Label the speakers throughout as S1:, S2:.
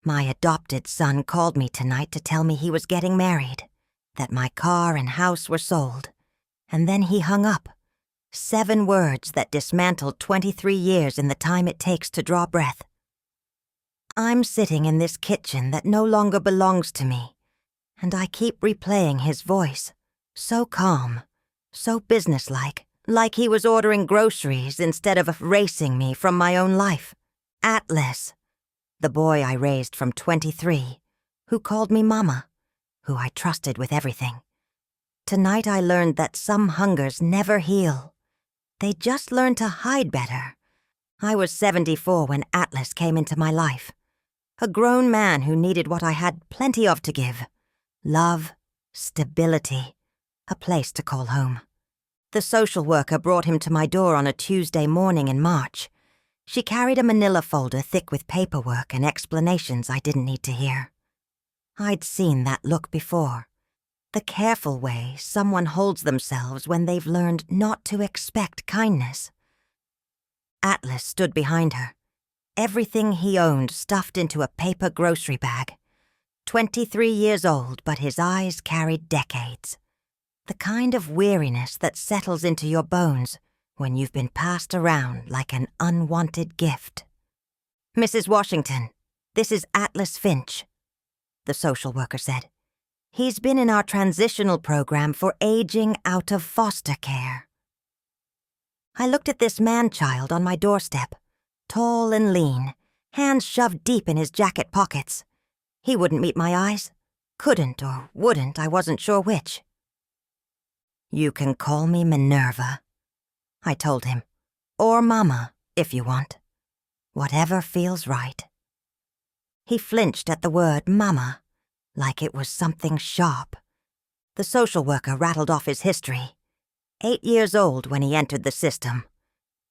S1: My adopted son called me tonight to tell me he was getting married, that my car and house were sold, and then he hung up. 7 words that dismantled 23 years in the time it takes to draw breath. I'm sitting in this kitchen that no longer belongs to me, and I keep replaying his voice, so calm, so businesslike, like he was ordering groceries instead of erasing me from my own life. Atlas, the boy I raised from 23, who called me Mama, who I trusted with everything. Tonight I learned that some hungers never heal. They just learn to hide better. I was 74 when Atlas came into my life. A grown man who needed what I had plenty of to give. Love, stability, a place to call home. The social worker brought him to my door on a Tuesday morning in March. She carried a manila folder thick with paperwork and explanations I didn't need to hear. I'd seen that look before. The careful way someone holds themselves when they've learned not to expect kindness. Atlas stood behind her, everything he owned stuffed into a paper grocery bag. 23 years old, but his eyes carried decades. The kind of weariness that settles into your bones when you've been passed around like an unwanted gift. "Mrs. Washington, this is Atlas Finch," the social worker said. "He's been in our transitional program for aging out of foster care." I looked at this man-child on my doorstep, tall and lean, hands shoved deep in his jacket pockets. He wouldn't meet my eyes. Couldn't or wouldn't, I wasn't sure which. "You can call me Minerva," I told him. "Or Mama, if you want. Whatever feels right." He flinched at the word Mama, like it was something sharp. The social worker rattled off his history. 8 years old when he entered the system.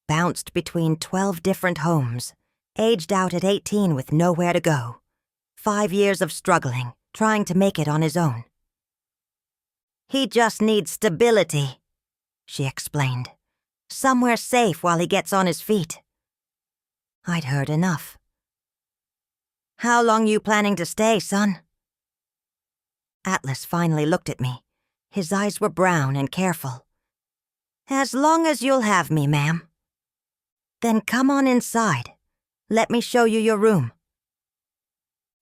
S1: Bounced between 12 different homes. Aged out at 18 with nowhere to go. 5 years of struggling, trying to make it on his own. "He just needs stability," she explained. "Somewhere safe while he gets on his feet." I'd heard enough. "How long you planning to stay, son?" Atlas finally looked at me. His eyes were brown and careful. "As long as you'll have me, ma'am." "Then come on inside. Let me show you your room."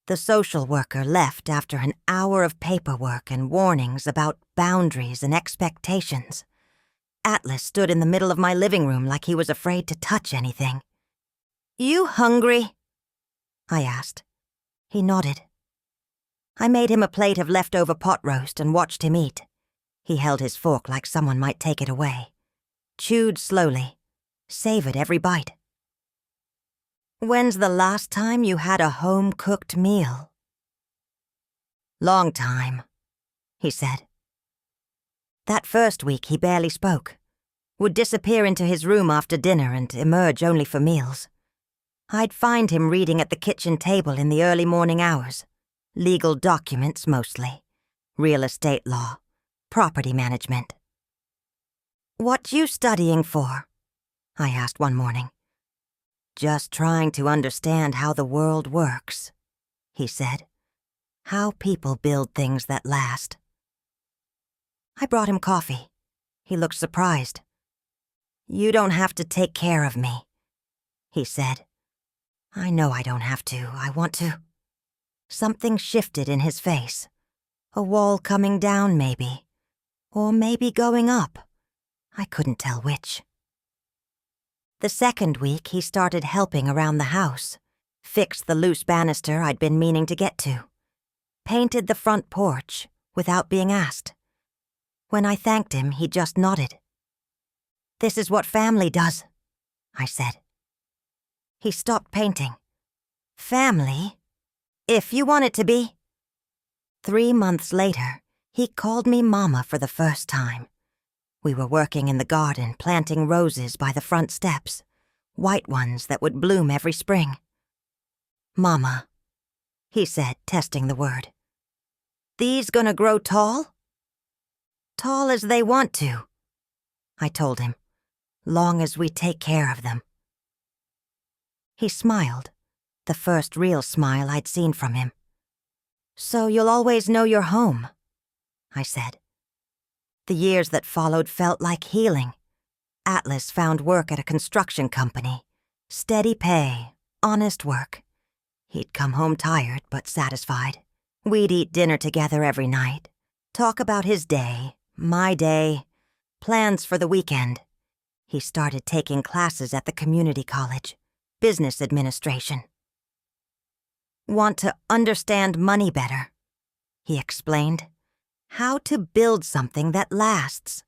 S1: The social worker left after an hour of paperwork and warnings about boundaries and expectations. Atlas stood in the middle of my living room like he was afraid to touch anything. "You hungry?" I asked. He nodded. I made him a plate of leftover pot roast and watched him eat. He held his fork like someone might take it away. Chewed slowly. Savored every bite. "When's the last time you had a home-cooked meal?" "Long time," he said. That first week he barely spoke. Would disappear into his room after dinner and emerge only for meals. I'd find him reading at the kitchen table in the early morning hours. Legal documents mostly. Real estate law. Property management. "What you studying for?" I asked one morning. "Just trying to understand how the world works," he said. "How people build things that last." I brought him coffee. He looked surprised. "You don't have to take care of me," he said. "I know I don't have to. I want to." Something shifted in his face. A wall coming down, maybe. Or maybe going up. I couldn't tell which. The second week, he started helping around the house. Fixed the loose banister I'd been meaning to get to. Painted the front porch, without being asked. When I thanked him, he just nodded. "This is what family does," I said. He stopped painting. "Family? If you want it to be." 3 months later, he called me Mama for the first time. We were working in the garden, planting roses by the front steps, white ones that would bloom every spring. "Mama," he said, testing the word. "These gonna grow tall?" "Tall as they want to," I told him, "long as we take care of them." He smiled, the first real smile I'd seen from him. "So you'll always know you're home," I said. The years that followed felt like healing. Atlas found work at a construction company. Steady pay, honest work. He'd come home tired but satisfied. We'd eat dinner together every night, talk about his day, my day, plans for the weekend. He started taking classes at the community college, business administration. "Want to understand money better," he explained. "How to build something that lasts."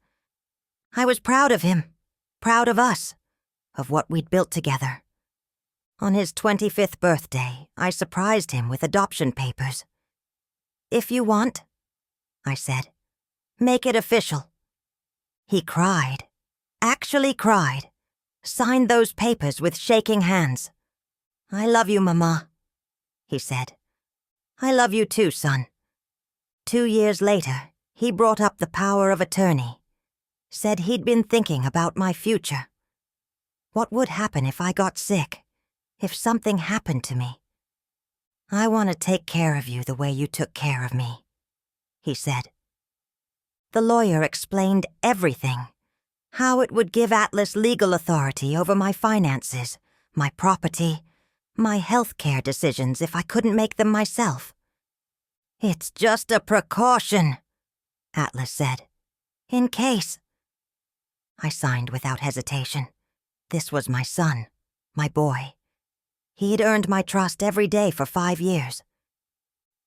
S1: I was proud of him, proud of us, of what we'd built together. On his 25th birthday, I surprised him with adoption papers. "If you want," I said, "make it official." He cried, actually cried, signed those papers with shaking hands. "I love you, Mama," he said. "I love you too, son." 2 years later, he brought up the power of attorney, said he'd been thinking about my future. What would happen if I got sick, if something happened to me? "I want to take care of you the way you took care of me," he said. The lawyer explained everything, how it would give Atlas legal authority over my finances, my property, my health care decisions if I couldn't make them myself. "It's just a precaution," Atlas said. "In case." I signed without hesitation. This was my son, my boy. He'd earned my trust every day for 5 years.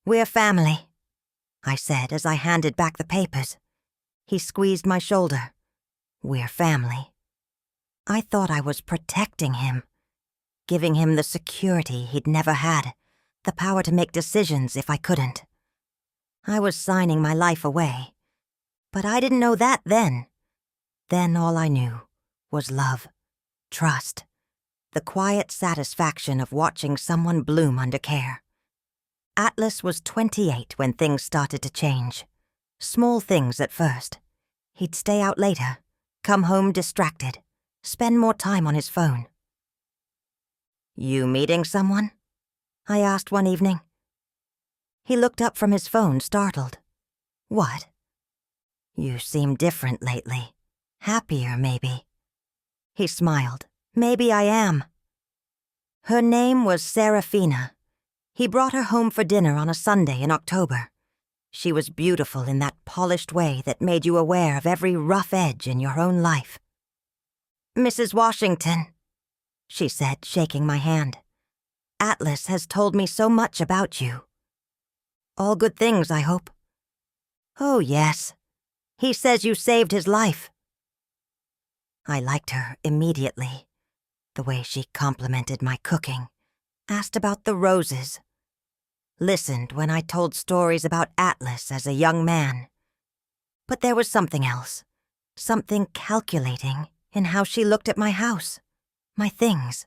S1: "We're family," I said as I handed back the papers. He squeezed my shoulder. "We're family." I thought I was protecting him, giving him the security he'd never had, the power to make decisions if I couldn't. I was signing my life away, but I didn't know that then. Then all I knew was love, trust, the quiet satisfaction of watching someone bloom under care. Atlas was 28 when things started to change. Small things at first. He'd stay out later, come home distracted, spend more time on his phone. "You meeting someone?" I asked one evening. He looked up from his phone, startled. "What?" "You seem different lately. Happier, maybe." He smiled. "Maybe I am." Her name was Serafina. He brought her home for dinner on a Sunday in October. She was beautiful in that polished way that made you aware of every rough edge in your own life. "Mrs. Washington," she said, shaking my hand. "Atlas has told me so much about you." "All good things, I hope." "Oh, yes. He says you saved his life." I liked her immediately. The way she complimented my cooking, asked about the roses, listened when I told stories about Atlas as a young man. But there was something else, something calculating in how she looked at my house, my things,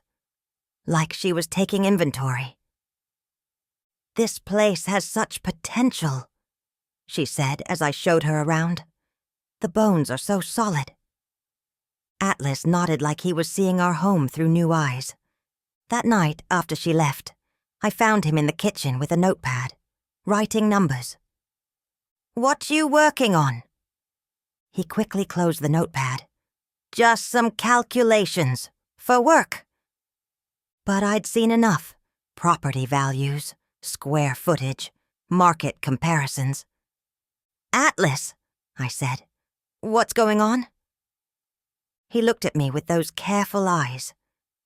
S1: like she was taking inventory. "This place has such potential," she said as I showed her around. "The bones are so solid." Atlas nodded like he was seeing our home through new eyes. That night, after she left, I found him in the kitchen with a notepad, writing numbers. "What you working on?" He quickly closed the notepad. "Just some calculations, for work." But I'd seen enough. Property values, square footage, market comparisons. "Atlas," I said, "what's going on?" He looked at me with those careful eyes,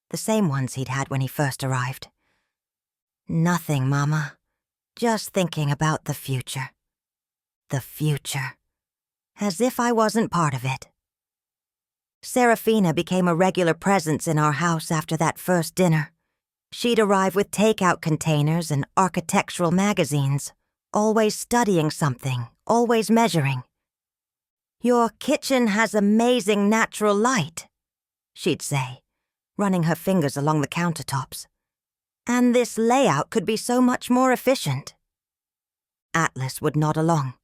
S1: the same ones he'd had when he first arrived. "Nothing, Mama. Just thinking about the future." The future. As if I wasn't part of it. Serafina became a regular presence in our house after that first dinner. She'd arrive with takeout containers and architectural magazines, always studying something, always measuring. "Your kitchen has amazing natural light," she'd say, running her fingers along the countertops. "And this layout could be so much more efficient." Atlas would nod along,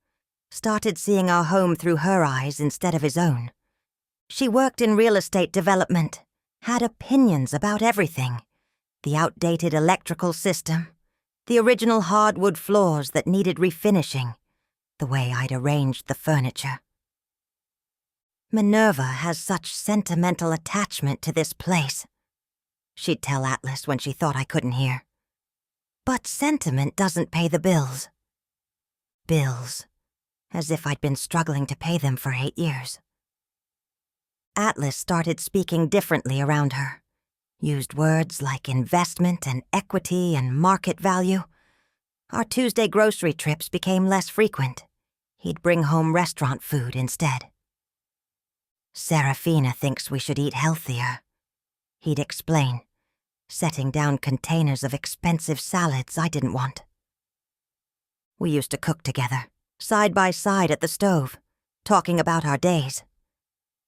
S1: started seeing our home through her eyes instead of his own. She worked in real estate development, had opinions about everything, The outdated electrical system, the original hardwood floors that needed refinishing, the way I'd arranged the furniture. Minerva has such sentimental attachment to this place, she'd tell Atlas when she thought I couldn't hear. But sentiment doesn't pay the bills. Bills. As if I'd been struggling to pay them for 8 years. Atlas started speaking differently around her. Used words like investment and equity and market value. Our Tuesday grocery trips became less frequent. He'd bring home restaurant food instead. Serafina thinks we should eat healthier, he'd explain, setting down containers of expensive salads I didn't want. We used to cook together, side by side at the stove, talking about our days.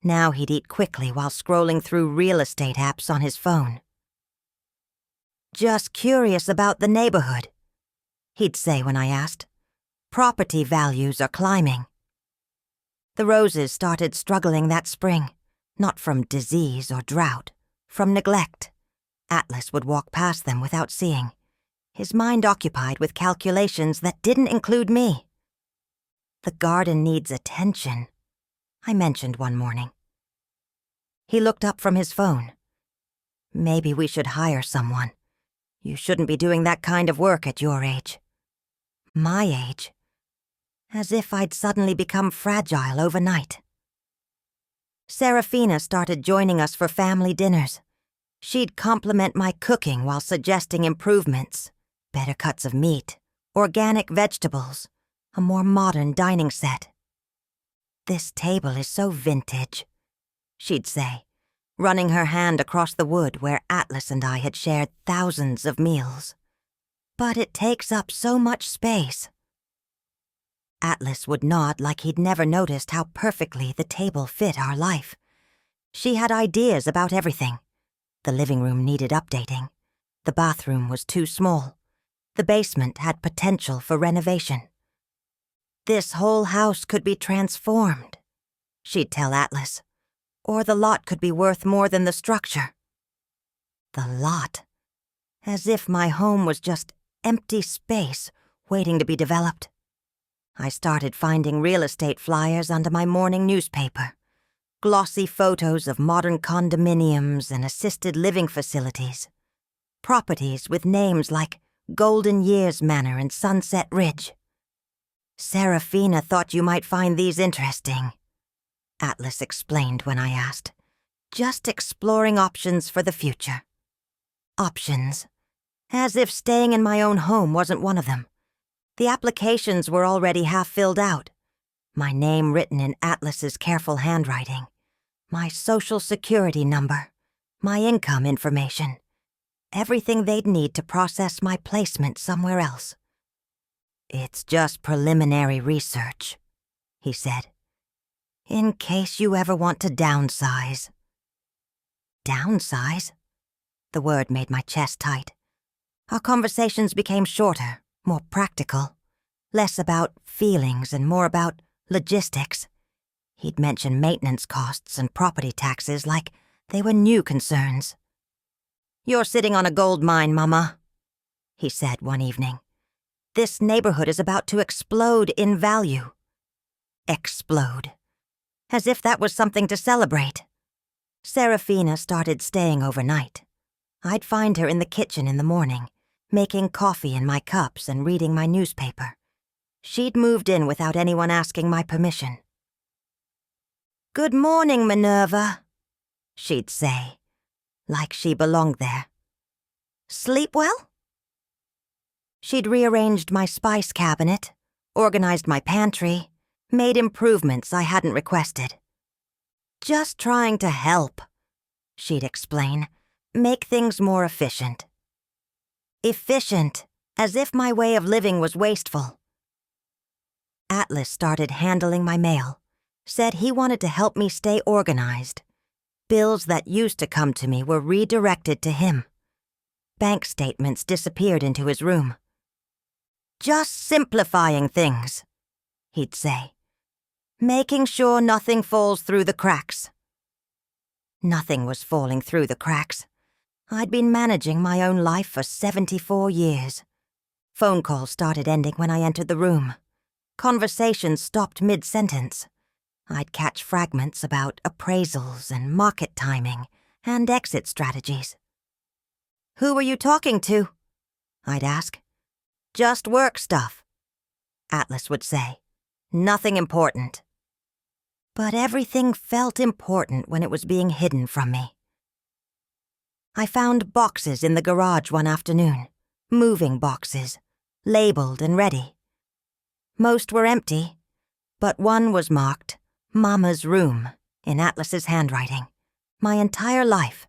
S1: Now he'd eat quickly while scrolling through real estate apps on his phone. Just curious about the neighborhood, he'd say when I asked. Property values are climbing. The roses started struggling that spring, not from disease or drought, from neglect. Atlas would walk past them without seeing, his mind occupied with calculations that didn't include me. The garden needs attention, I mentioned one morning. He looked up from his phone. Maybe we should hire someone. You shouldn't be doing that kind of work at your age. My age. As if I'd suddenly become fragile overnight. Serafina started joining us for family dinners. She'd compliment my cooking while suggesting improvements, better cuts of meat, organic vegetables, a more modern dining set. This table is so vintage, she'd say, running her hand across the wood where Atlas and I had shared thousands of meals. But it takes up so much space. Atlas would nod like he'd never noticed how perfectly the table fit our life. She had ideas about everything. The living room needed updating. The bathroom was too small. The basement had potential for renovation. This whole house could be transformed, she'd tell Atlas. Or the lot could be worth more than the structure. The lot. As if my home was just empty space waiting to be developed. I started finding real estate flyers under my morning newspaper. Glossy photos of modern condominiums and assisted living facilities. Properties with names like Golden Years Manor and Sunset Ridge. Serafina thought you might find these interesting, Atlas explained when I asked. Just exploring options for the future. Options. As if staying in my own home wasn't one of them. The applications were already half filled out. My name written in Atlas's careful handwriting. My social security number. My income information. Everything they'd need to process my placement somewhere else. It's just preliminary research, he said. In case you ever want to downsize. Downsize? The word made my chest tight. Our conversations became shorter, more practical. Less about feelings and more about logistics. He'd mention maintenance costs and property taxes like they were new concerns. You're sitting on a gold mine, Mama, he said one evening. This neighborhood is about to explode in value. Explode. As if that was something to celebrate. Serafina started staying overnight. I'd find her in the kitchen in the morning, making coffee in my cups and reading my newspaper. She'd moved in without anyone asking my permission. Good morning, Minerva, she'd say, like she belonged there. Sleep well? She'd rearranged my spice cabinet, organized my pantry, made improvements I hadn't requested. Just trying to help, she'd explain, make things more efficient. Efficient, as if my way of living was wasteful. Atlas started handling my mail, said he wanted to help me stay organized. Bills that used to come to me were redirected to him. Bank statements disappeared into his room. Just simplifying things, he'd say. Making sure nothing falls through the cracks. Nothing was falling through the cracks. I'd been managing my own life for 74 years. Phone calls started ending when I entered the room. Conversations stopped mid-sentence. I'd catch fragments about appraisals and market timing and exit strategies. "Who were you talking to?" I'd ask. "Just work stuff," Atlas would say. "Nothing important." But everything felt important when it was being hidden from me. I found boxes in the garage one afternoon, moving boxes, labeled and ready. Most were empty, but one was marked Mama's Room in Atlas's handwriting. My entire life,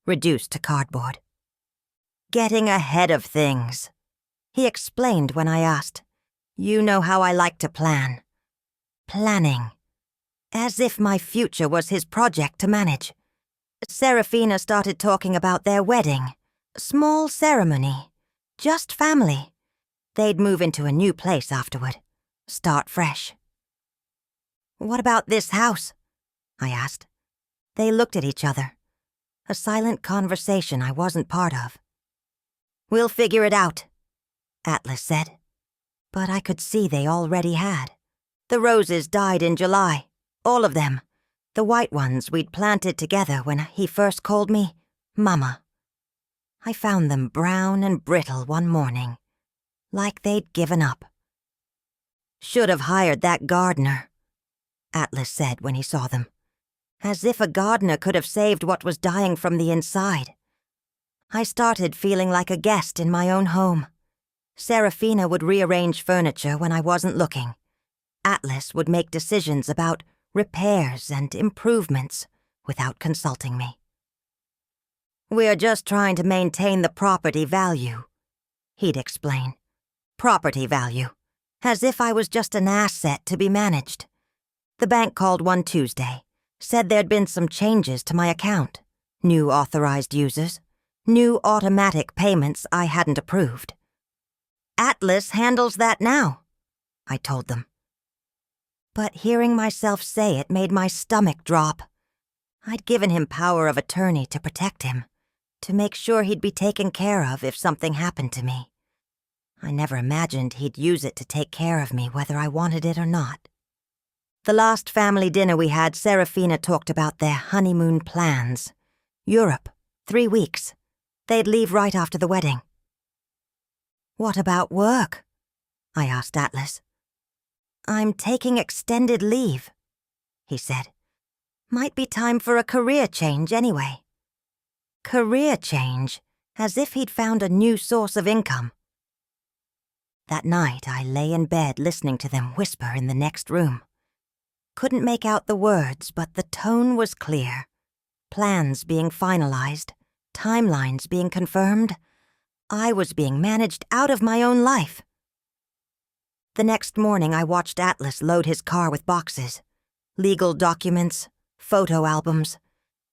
S1: reduced to cardboard. "Getting ahead of things," he explained when I asked. "You know how I like to plan." Planning. As if my future was his project to manage. Serafina started talking about their wedding. Small ceremony. Just family. They'd move into a new place afterward. Start fresh. "What about this house?" I asked. They looked at each other. A silent conversation I wasn't part of. "We'll figure it out," Atlas said. But I could see they already had. The roses died in July. All of them. The white ones we'd planted together when he first called me Mama. I found them brown and brittle one morning, like they'd given up. "Should have hired that gardener," Atlas said when he saw them. As if a gardener could have saved what was dying from the inside. I started feeling like a guest in my own home. Serafina would rearrange furniture when I wasn't looking. Atlas would make decisions about repairs and improvements without consulting me. "We're just trying to maintain the property value," he'd explain. "Property value. As if I was just an asset to be managed. The bank called one Tuesday, said there'd been some changes to my account. New authorized users. New automatic payments I hadn't approved. Atlas handles that now," I told them. But hearing myself say it made my stomach drop. I'd given him power of attorney to protect him, to make sure he'd be taken care of if something happened to me. I never imagined he'd use it to take care of me whether I wanted it or not. The last family dinner we had, Serafina talked about their honeymoon plans. Europe, 3 weeks. They'd leave right after the wedding. "What about work?" I asked Atlas. "I'm taking extended leave," he said. "Might be time for a career change anyway." Career change, as if he'd found a new source of income. That night I lay in bed listening to them whisper in the next room. Couldn't make out the words, but the tone was clear. Plans being finalized, timelines being confirmed. I was being managed out of my own life. The next morning I watched Atlas load his car with boxes. Legal documents, photo albums,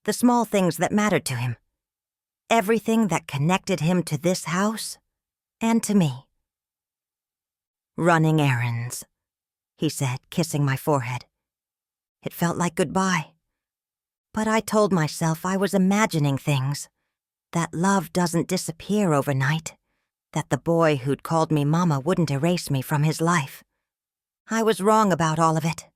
S1: the small things that mattered to him. Everything that connected him to this house and to me. "Running errands," he said, kissing my forehead. It felt like goodbye. But I told myself I was imagining things. That love doesn't disappear overnight. That the boy who'd called me Mama wouldn't erase me from his life. I was wrong about all of it.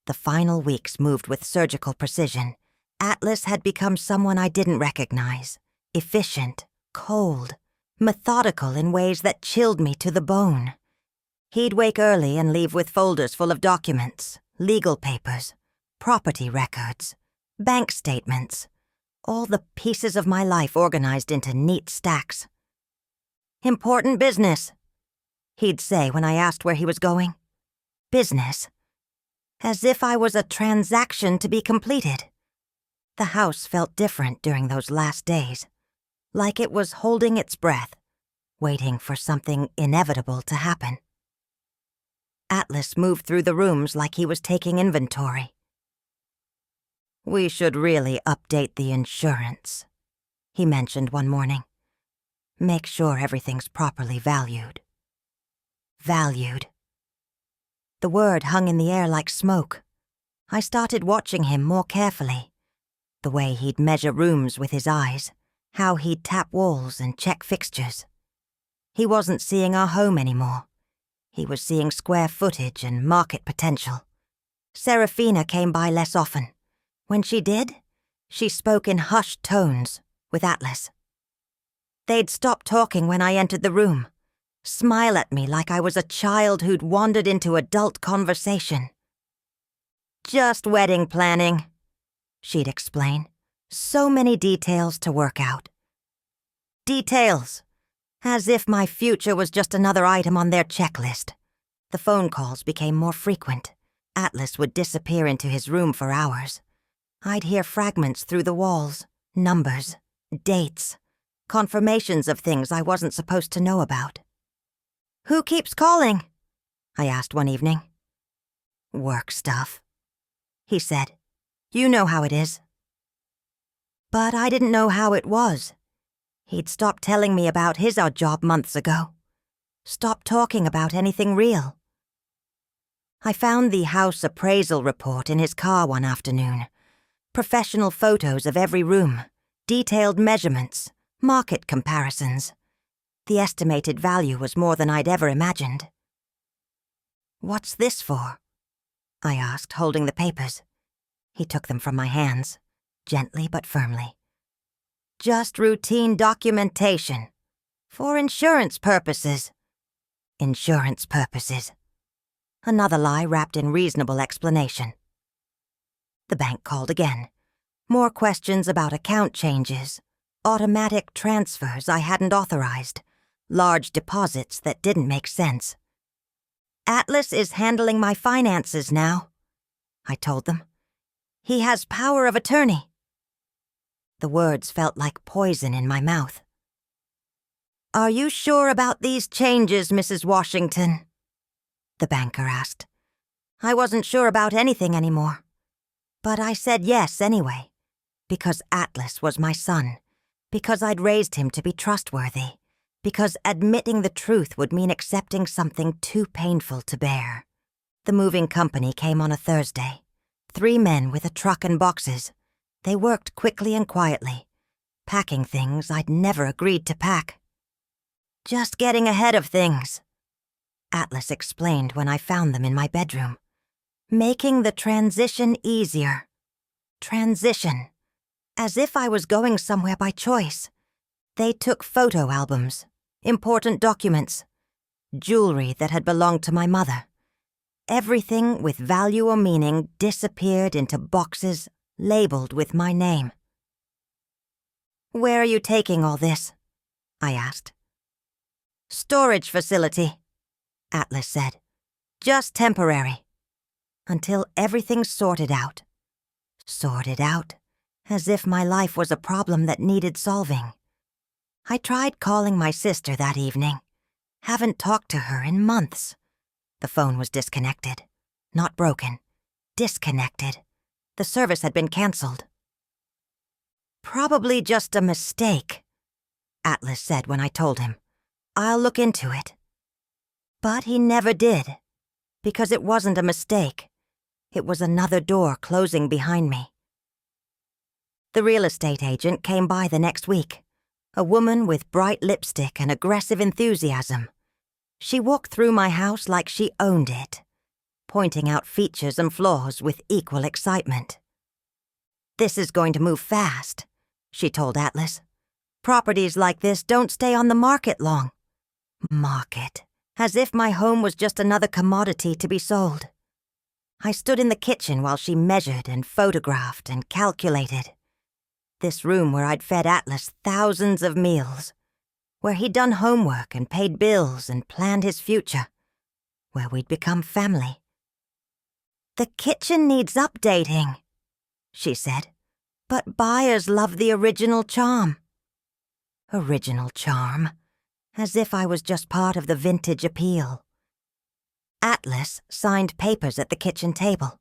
S1: The final weeks moved with surgical precision. Atlas had become someone I didn't recognize. Efficient, cold, methodical in ways that chilled me to the bone. He'd wake early and leave with folders full of documents, legal papers, property records, bank statements, all the pieces of my life organized into neat stacks. "Important business," he'd say when I asked where he was going. Business. As if I was a transaction to be completed. The house felt different during those last days, like it was holding its breath, waiting for something inevitable to happen. Atlas moved through the rooms like he was taking inventory. "We should really update the insurance," he mentioned one morning. "Make sure everything's properly valued." Valued. The word hung in the air like smoke. I started watching him more carefully. The way he'd measure rooms with his eyes, how he'd tap walls and check fixtures. He wasn't seeing our home anymore. He was seeing square footage and market potential. Serafina came by less often. When she did, she spoke in hushed tones with Atlas. They'd stop talking when I entered the room, smile at me like I was a child who'd wandered into adult conversation. "Just wedding planning," she'd explain. So many details to work out. Details. As if my future was just another item on their checklist. The phone calls became more frequent. Atlas would disappear into his room for hours. I'd hear fragments through the walls, numbers, dates, confirmations of things I wasn't supposed to know about. "Who keeps calling?" I asked one evening. "Work stuff," he said. "You know how it is." But I didn't know how it was. He'd stopped telling me about his odd job months ago. Stopped talking about anything real. I found the house appraisal report in his car one afternoon. Professional photos of every room, detailed measurements, market comparisons. The estimated value was more than I'd ever imagined. "What's this for?" I asked, holding the papers. He took them from my hands, gently but firmly. "Just routine documentation. For insurance purposes." Insurance purposes. Another lie wrapped in reasonable explanation. The bank called again. More questions about account changes, automatic transfers I hadn't authorized, large deposits that didn't make sense. "Atlas is handling my finances now," I told them. "He has power of attorney." The words felt like poison in my mouth. "Are you sure about these changes, Mrs. Washington?" the banker asked. I wasn't sure about anything anymore. But I said yes anyway, because Atlas was my son, because I'd raised him to be trustworthy, because admitting the truth would mean accepting something too painful to bear. The moving company came on a Thursday. 3 men with a truck and boxes. They worked quickly and quietly, packing things I'd never agreed to pack. "Just getting ahead of things," Atlas explained when I found them in my bedroom. "Making the transition easier." Transition. As if I was going somewhere by choice. They took photo albums, important documents, jewelry that had belonged to my mother. Everything with value or meaning disappeared into boxes labeled with my name. "Where are you taking all this?" I asked. "Storage facility," Atlas said. "Just temporary. Until everything's sorted out." Sorted out, as if my life was a problem that needed solving. I tried calling my sister that evening. Haven't talked to her in months. The phone was disconnected. Not broken. Disconnected. The service had been canceled. "Probably just a mistake," Atlas said when I told him. "I'll look into it." But he never did, because it wasn't a mistake. It was another door closing behind me. The real estate agent came by the next week, a woman with bright lipstick and aggressive enthusiasm. She walked through my house like she owned it, pointing out features and flaws with equal excitement. "This is going to move fast," she told Atlas. "Properties like this don't stay on the market long." Market. As if my home was just another commodity to be sold. I stood in the kitchen while she measured and photographed and calculated. This room where I'd fed Atlas thousands of meals, where he'd done homework and paid bills and planned his future, where we'd become family. "The kitchen needs updating," she said, "but buyers love the original charm." Original charm, as if I was just part of the vintage appeal. Atlas signed papers at the kitchen table,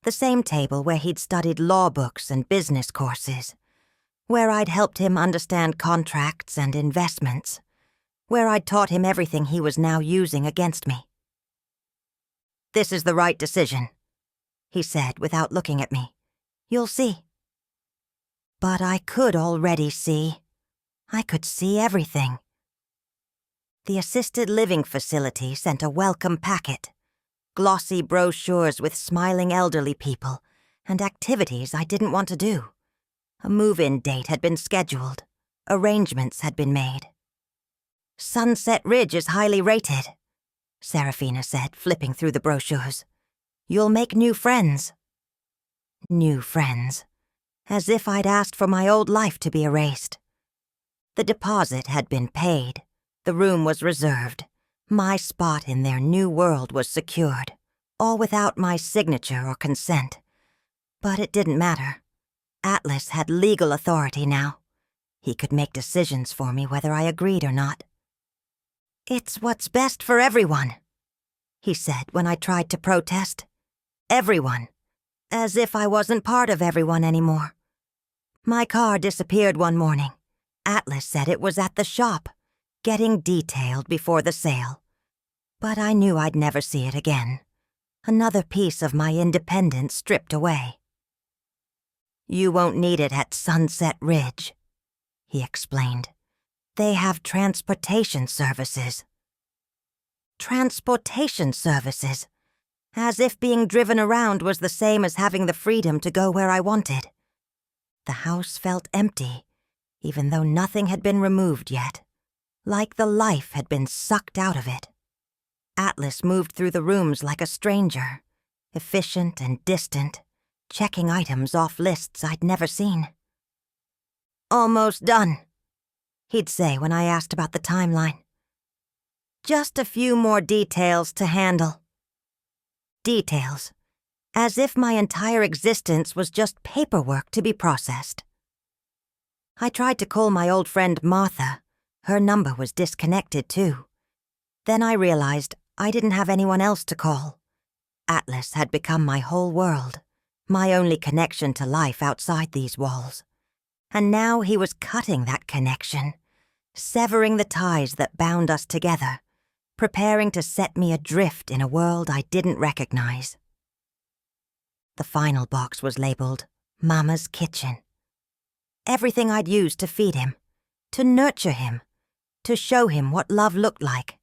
S1: the same table where he'd studied law books and business courses, where I'd helped him understand contracts and investments, where I'd taught him everything he was now using against me. "This is the right decision," he said without looking at me. "You'll see." But I could already see. I could see everything. The assisted living facility sent a welcome packet, glossy brochures with smiling elderly people, and activities I didn't want to do. A move-in date had been scheduled. Arrangements had been made. "Sunset Ridge is highly rated," Serafina said, flipping through the brochures. "You'll make new friends." New friends. As if I'd asked for my old life to be erased. The deposit had been paid. The room was reserved. My spot in their new world was secured, all without my signature or consent. But it didn't matter. Atlas had legal authority now. He could make decisions for me whether I agreed or not. "It's what's best for everyone," he said when I tried to protest. Everyone. As if I wasn't part of everyone anymore. My car disappeared one morning. Atlas said it was at the shop, getting detailed before the sale. But I knew I'd never see it again. Another piece of my independence stripped away. "You won't need it at Sunset Ridge," he explained. "They have transportation services." Transportation services? As if being driven around was the same as having the freedom to go where I wanted. The house felt empty, even though nothing had been removed yet, like the life had been sucked out of it. Atlas moved through the rooms like a stranger, efficient and distant, checking items off lists I'd never seen. "Almost done," he'd say when I asked about the timeline. "Just a few more details to handle." Details. As if my entire existence was just paperwork to be processed. I tried to call my old friend Martha. Her number was disconnected too. Then I realized I didn't have anyone else to call. Atlas had become my whole world, my only connection to life outside these walls. And now he was cutting that connection, severing the ties that bound us together, preparing to set me adrift in a world I didn't recognize. The final box was labeled Mama's Kitchen. Everything I'd used to feed him, to nurture him, to show him what love looked like,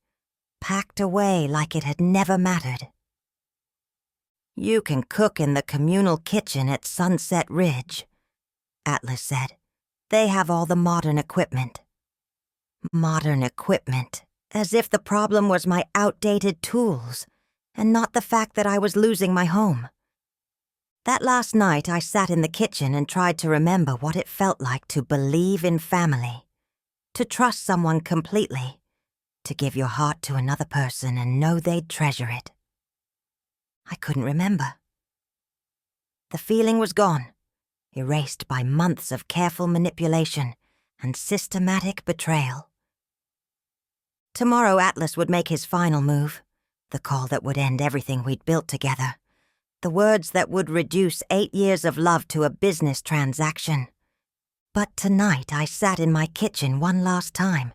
S1: packed away like it had never mattered. "You can cook in the communal kitchen at Sunset Ridge," Atlas said. "They have all the modern equipment." Modern equipment, as if the problem was my outdated tools, and not the fact that I was losing my home. That last night I sat in the kitchen and tried to remember what it felt like to believe in family, to trust someone completely, to give your heart to another person and know they'd treasure it. I couldn't remember. The feeling was gone, erased by months of careful manipulation and systematic betrayal. Tomorrow Atlas would make his final move, the call that would end everything we'd built together, the words that would reduce 8 years of love to a business transaction. But tonight I sat in my kitchen one last time,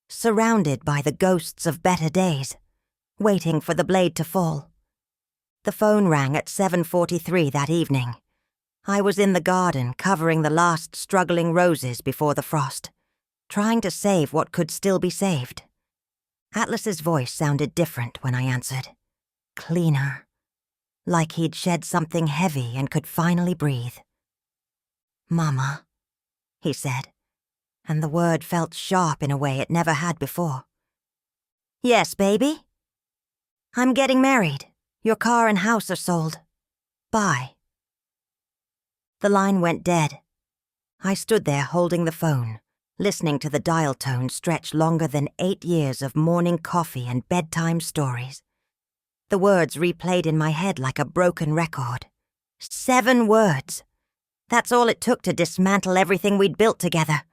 S1: surrounded by the ghosts of better days, waiting for the blade to fall. The phone rang at 7:43 that evening. I was in the garden covering the last struggling roses before the frost, trying to save what could still be saved. Atlas's voice sounded different when I answered. Cleaner. Like he'd shed something heavy and could finally breathe. "Mama," he said, and the word felt sharp in a way it never had before. "Yes, baby? I'm getting married. Your car and house are sold. Bye." The line went dead. I stood there holding the phone, listening to the dial tone stretch longer than 8 years of morning coffee and bedtime stories. The words replayed in my head like a broken record. 7 words. That's all it took to dismantle everything we'd built together.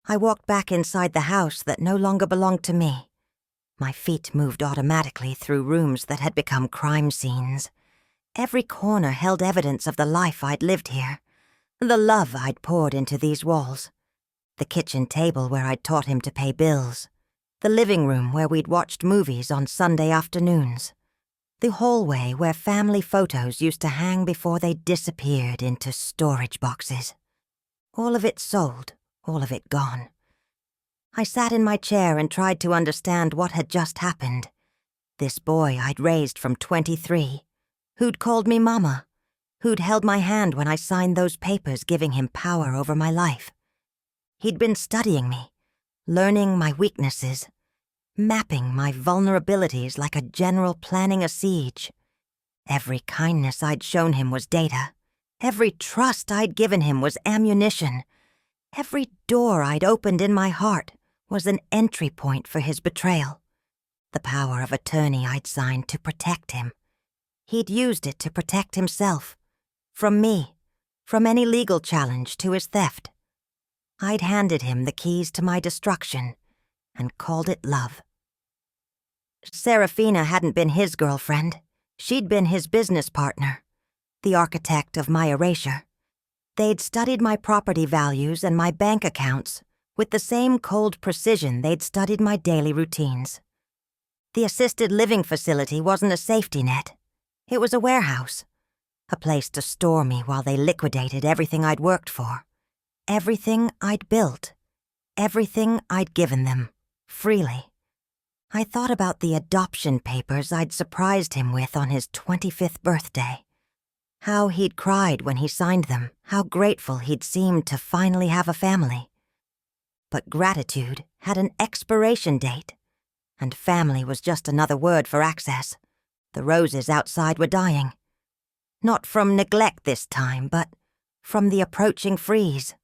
S1: I walked back inside the house that no longer belonged to me. My feet moved automatically through rooms that had become crime scenes. Every corner held evidence of the life I'd lived here, the love I'd poured into these walls. The kitchen table where I'd taught him to pay bills. The living room where we'd watched movies on Sunday afternoons. The hallway where family photos used to hang before they disappeared into storage boxes. All of it sold, all of it gone. I sat in my chair and tried to understand what had just happened. This boy I'd raised from 23, who'd called me Mama, who'd held my hand when I signed those papers giving him power over my life. He'd been studying me, learning my weaknesses, mapping my vulnerabilities like a general planning a siege. Every kindness I'd shown him was data. Every trust I'd given him was ammunition. Every door I'd opened in my heart was an entry point for his betrayal. The power of attorney I'd signed to protect him. He'd used it to protect himself. From me. From any legal challenge to his theft. I'd handed him the keys to my destruction and called it love. Serafina hadn't been his girlfriend. She'd been his business partner, the architect of my erasure. They'd studied my property values and my bank accounts with the same cold precision they'd studied my daily routines. The assisted living facility wasn't a safety net. It was a warehouse, a place to store me while they liquidated everything I'd worked for, everything I'd built, everything I'd given them, freely. I thought about the adoption papers I'd surprised him with on his 25th birthday. How he'd cried when he signed them, how grateful he'd seemed to finally have a family. But gratitude had an expiration date, and family was just another word for access. The roses outside were dying. Not from neglect this time, but from the approaching freeze.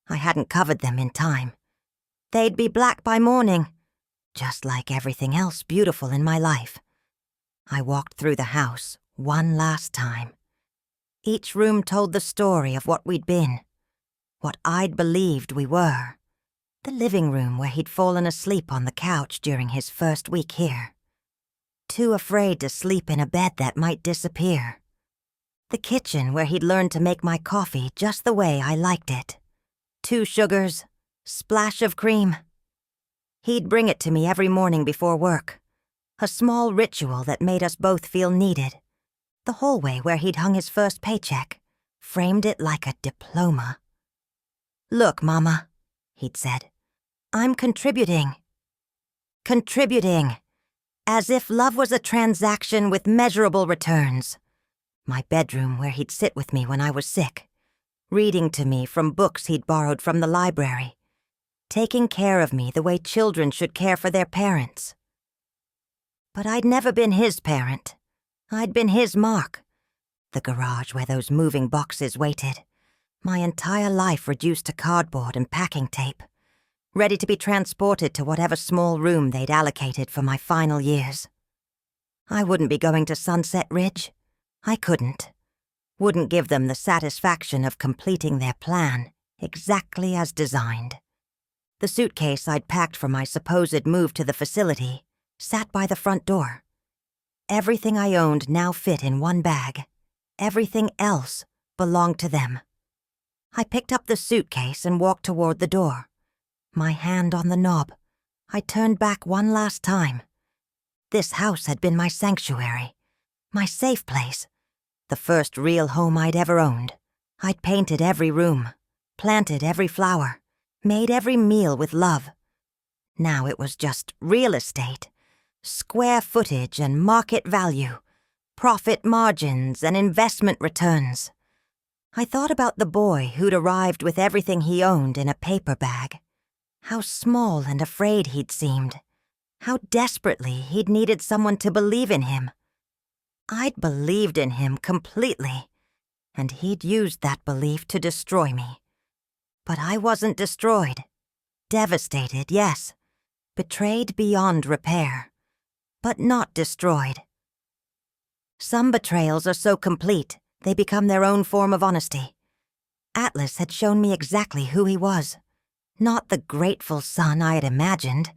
S1: I hadn't covered them in time. They'd be black by morning, just like everything else beautiful in my life. I walked through the house one last time. Each room told the story of what we'd been, what I'd believed we were. The living room where he'd fallen asleep on the couch during his first week here. Too afraid to sleep in a bed that might disappear. The kitchen where he'd learned to make my coffee just the way I liked it. 2 sugars, splash of cream. He'd bring it to me every morning before work. A small ritual that made us both feel needed. The hallway where he'd hung his first paycheck, framed it like a diploma. "Look, Mama," he'd said, "I'm contributing. Contributing. As if love was a transaction with measurable returns." My bedroom where he'd sit with me when I was sick, reading to me from books he'd borrowed from the library, taking care of me the way children should care for their parents. But I'd never been his parent. I'd been his Mark. The garage where those moving boxes waited. My entire life reduced to cardboard and packing tape, ready to be transported to whatever small room they'd allocated for my final years. I wouldn't be going to Sunset Ridge. I couldn't. Wouldn't give them the satisfaction of completing their plan exactly as designed. The suitcase I'd packed for my supposed move to the facility sat by the front door. Everything I owned now fit in one bag. Everything else belonged to them. I picked up the suitcase and walked toward the door. My hand on the knob, I turned back one last time. This house had been my sanctuary, my safe place, the first real home I'd ever owned. I'd painted every room, planted every flower, made every meal with love. Now it was just real estate, square footage and market value, profit margins and investment returns. I thought about the boy who'd arrived with everything he owned in a paper bag. How small and afraid he'd seemed. How desperately he'd needed someone to believe in him. I'd believed in him completely, and he'd used that belief to destroy me. But I wasn't destroyed. Devastated, yes. Betrayed beyond repair. But not destroyed. Some betrayals are so complete, they become their own form of honesty. Atlas had shown me exactly who he was. Not the grateful son I had imagined,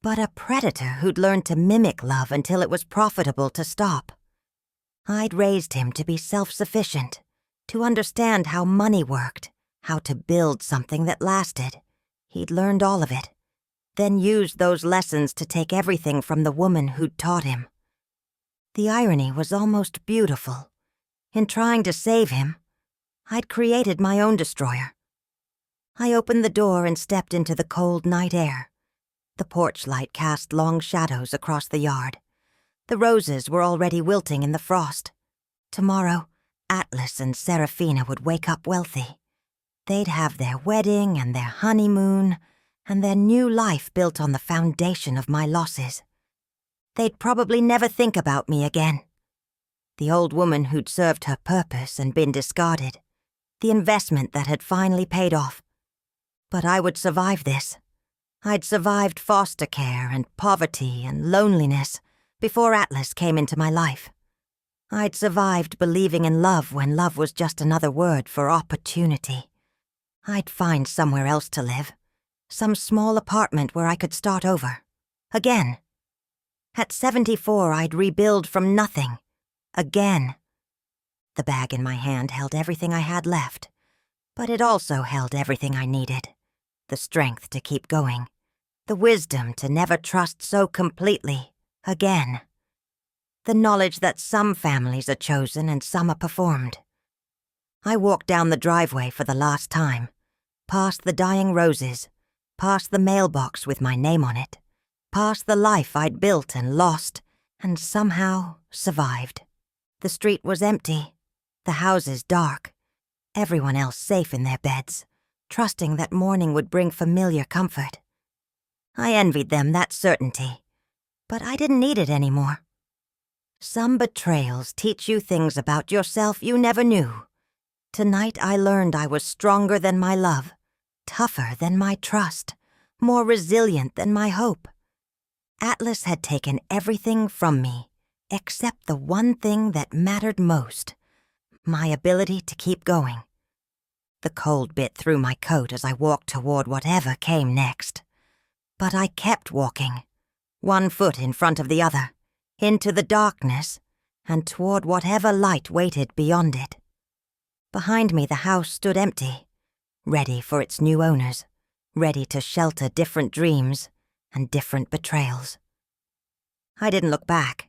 S1: but a predator who'd learned to mimic love until it was profitable to stop. I'd raised him to be self-sufficient, to understand how money worked, how to build something that lasted. He'd learned all of it, then used those lessons to take everything from the woman who'd taught him. The irony was almost beautiful. In trying to save him, I'd created my own destroyer. I opened the door and stepped into the cold night air. The porch light cast long shadows across the yard. The roses were already wilting in the frost. Tomorrow, Atlas and Seraphina would wake up wealthy. They'd have their wedding and their honeymoon, and their new life built on the foundation of my losses. They'd probably never think about me again. The old woman who'd served her purpose and been discarded. The investment that had finally paid off. But I would survive this. I'd survived foster care and poverty and loneliness before Atlas came into my life. I'd survived believing in love when love was just another word for opportunity. I'd find somewhere else to live. Some small apartment where I could start over. Again. At 74, I'd rebuild from nothing. Again. The bag in my hand held everything I had left, but it also held everything I needed. The strength to keep going. The wisdom to never trust so completely. Again. The knowledge that some families are chosen and some are performed. I walked down the driveway for the last time, past the dying roses, past the mailbox with my name on it, past the life I'd built and lost, and somehow survived. The street was empty, the houses dark, everyone else safe in their beds, trusting that morning would bring familiar comfort. I envied them that certainty, but I didn't need it anymore. Some betrayals teach you things about yourself you never knew. Tonight I learned I was stronger than my love, tougher than my trust, more resilient than my hope. Atlas had taken everything from me, except the one thing that mattered most, my ability to keep going. The cold bit through my coat as I walked toward whatever came next. But I kept walking, one foot in front of the other, into the darkness, and toward whatever light waited beyond it. Behind me the house stood empty, ready for its new owners, ready to shelter different dreams and different betrayals. I didn't look back.